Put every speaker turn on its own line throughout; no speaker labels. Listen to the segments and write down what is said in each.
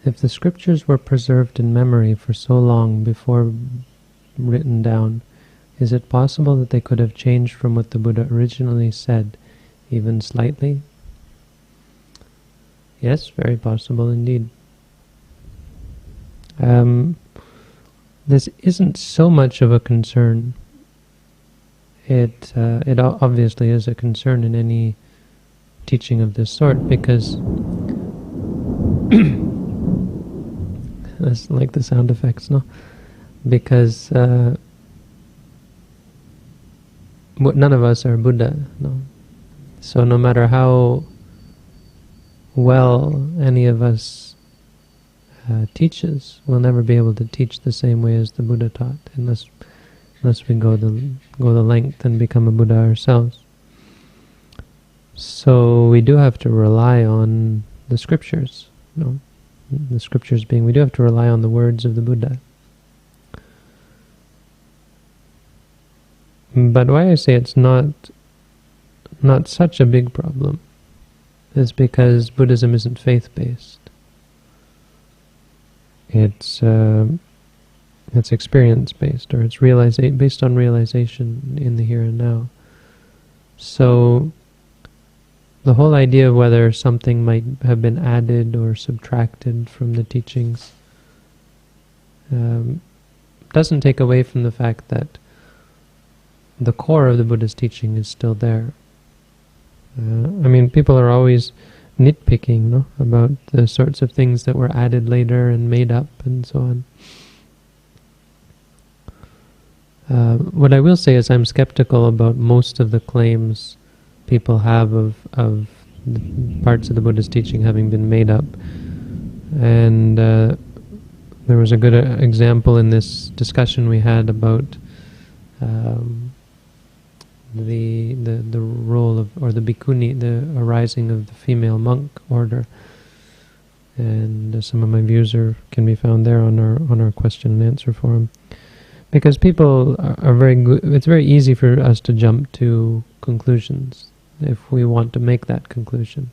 If the scriptures were preserved in memory for so long before written down, is it possible that they could have changed from what the Buddha originally said, even slightly? Yes, very possible indeed. This isn't so much of a concern. It obviously is a concern in any teaching of this sort, because that's like the sound effects, no? Because none of us are Buddha, no? So no matter how well any of us teaches, we'll never be able to teach the same way as the Buddha taught, unless we go the length and become a Buddha ourselves. So we do have to rely on the scriptures, no? The scriptures being, we do have to rely on the words of the Buddha. But why I say it's not such a big problem is because Buddhism isn't faith-based. It's experience-based, or it's based on realization in the here and now. So the whole idea of whether something might have been added or subtracted from the teachings doesn't take away from the fact that the core of the Buddha's teaching is still there. I mean, people are always nitpicking, no, about the sorts of things that were added later and made up and so on. What I will say is I'm skeptical about most of the claims people have of the parts of the Buddha's teaching having been made up. And there was a good example in this discussion we had about the role of, or the bhikkhuni, the arising of the female monk order. And some of my views can be found there on our question and answer forum. Because people are very good, it's very easy for us to jump to conclusions if we want to make that conclusion.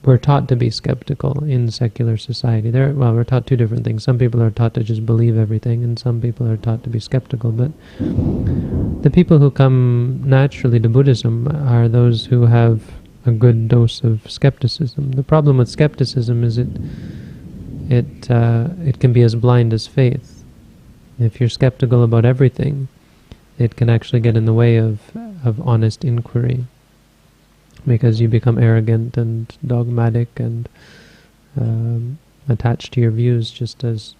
We're taught to be skeptical in secular society. We're taught two different things. Some people are taught to just believe everything, and some people are taught to be skeptical. But the people who come naturally to Buddhism are those who have a good dose of skepticism. The problem with skepticism is it can be as blind as faith. If you're skeptical about everything, it can actually get in the way of honest inquiry, because you become arrogant and dogmatic and attached to your views, just as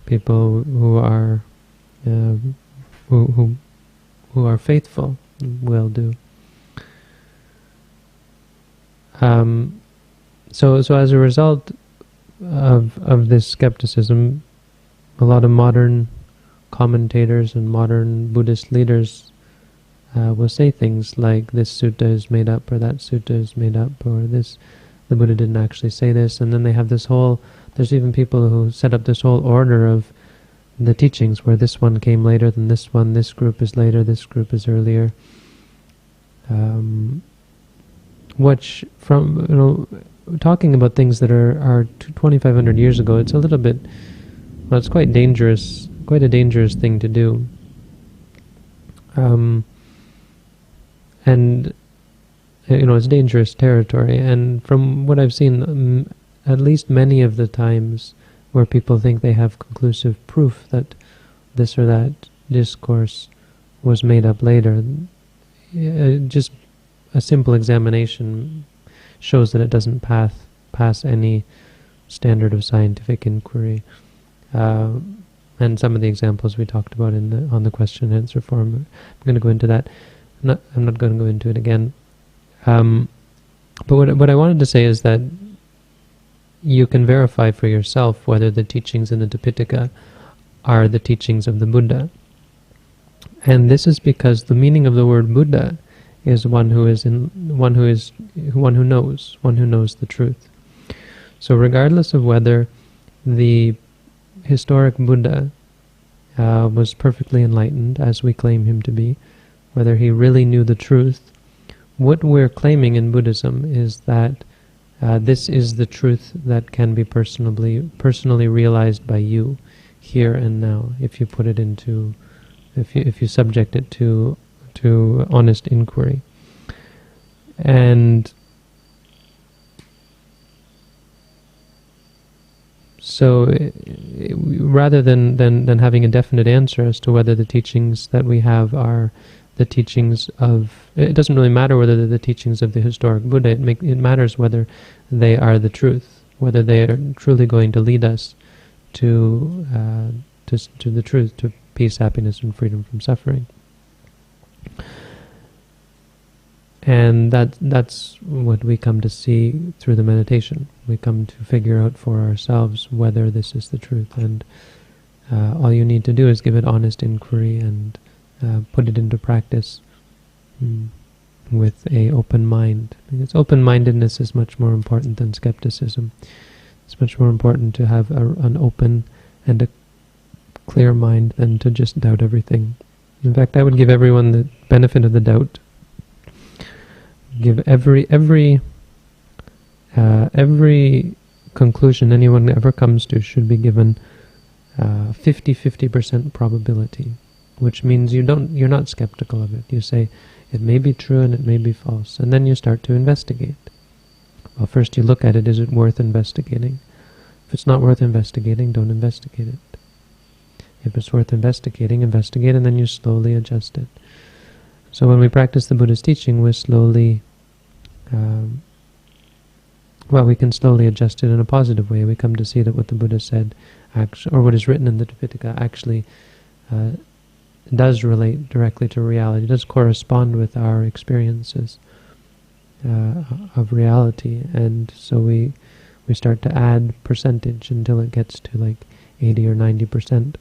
people who are who are faithful will do. So as a result of this skepticism, a lot of modern commentators and modern Buddhist leaders will say things like, this sutta is made up, or that sutta is made up, or the Buddha didn't actually say this. And then they have there's even people who set up this whole order of the teachings, where this one came later than this one, this group is later, this group is earlier. Which, from talking about things that are 2,500 years ago, it's a little bit, it's quite dangerous, quite a dangerous thing to do. And it's dangerous territory. And from what I've seen, at least many of the times where people think they have conclusive proof that this or that discourse was made up later, just a simple examination shows that it doesn't pass any standard of scientific inquiry. And some of the examples we talked about on the question and answer forum, I'm going to go into that. I'm not going to go into it again. But what I wanted to say is that you can verify for yourself whether the teachings in the Tipitaka are the teachings of the Buddha. And this is because the meaning of the word Buddha is one who knows the truth. So regardless of whether the historic Buddha was perfectly enlightened, as we claim him to be, whether he really knew the truth, what we're claiming in Buddhism is that this is the truth that can be personally realized by you here and now, if you put it into, if you subject it to honest inquiry. And so rather than having a definite answer as to whether the teachings that we have are the teachings of, it doesn't really matter whether they're the teachings of the historic Buddha, it matters whether they are the truth, whether they are truly going to lead us to the truth, to peace, happiness, and freedom from suffering. And that's what we come to see through the meditation. We come to figure out for ourselves whether this is the truth. And all you need to do is give it honest inquiry and put it into practice with a open mind. Because open-mindedness is much more important than skepticism. It's much more important to have an open and a clear mind than to just doubt everything. In fact, I would give everyone the benefit of the doubt. Give every conclusion anyone ever comes to should be given 50% probability, which means you're not skeptical of it. You say it may be true and it may be false, and then you start to investigate. Well, first you look at it: is it worth investigating? If it's not worth investigating, don't investigate it. If it's worth investigating, investigate, and then you slowly adjust it. So when we practice the Buddha's teaching, we slowly, we can slowly adjust it in a positive way. We come to see that what the Buddha said, or what is written in the Tipitaka, actually does relate directly to reality, does correspond with our experiences of reality. And so we start to add percentage until it gets to like 80 or 90%.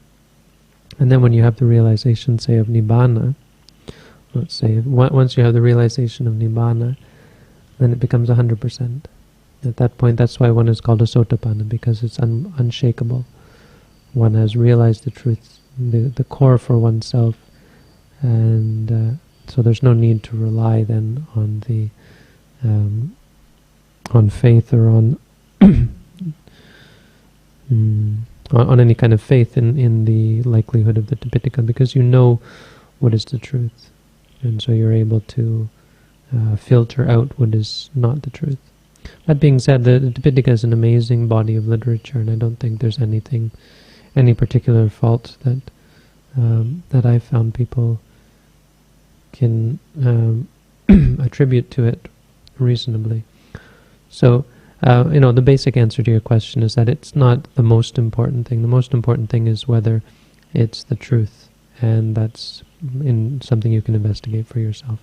And then when you have the realization, say, of Nibbana, let's say, once you have the realization of Nibbana, then it becomes 100%. At that point, that's why one is called a Sotapanna, because it's unshakable. One has realized the truth, the core for oneself, and so there's no need to rely then on faith or on on any kind of faith in the likelihood of the Tipitaka, because you know what is the truth. And so you're able to filter out what is not the truth. That being said, the Tipitaka is an amazing body of literature, and I don't think there's any particular fault that I've found people can attribute to it reasonably. So, the basic answer to your question is that it's not the most important thing. The most important thing is whether it's the truth, and that's something you can investigate for yourself.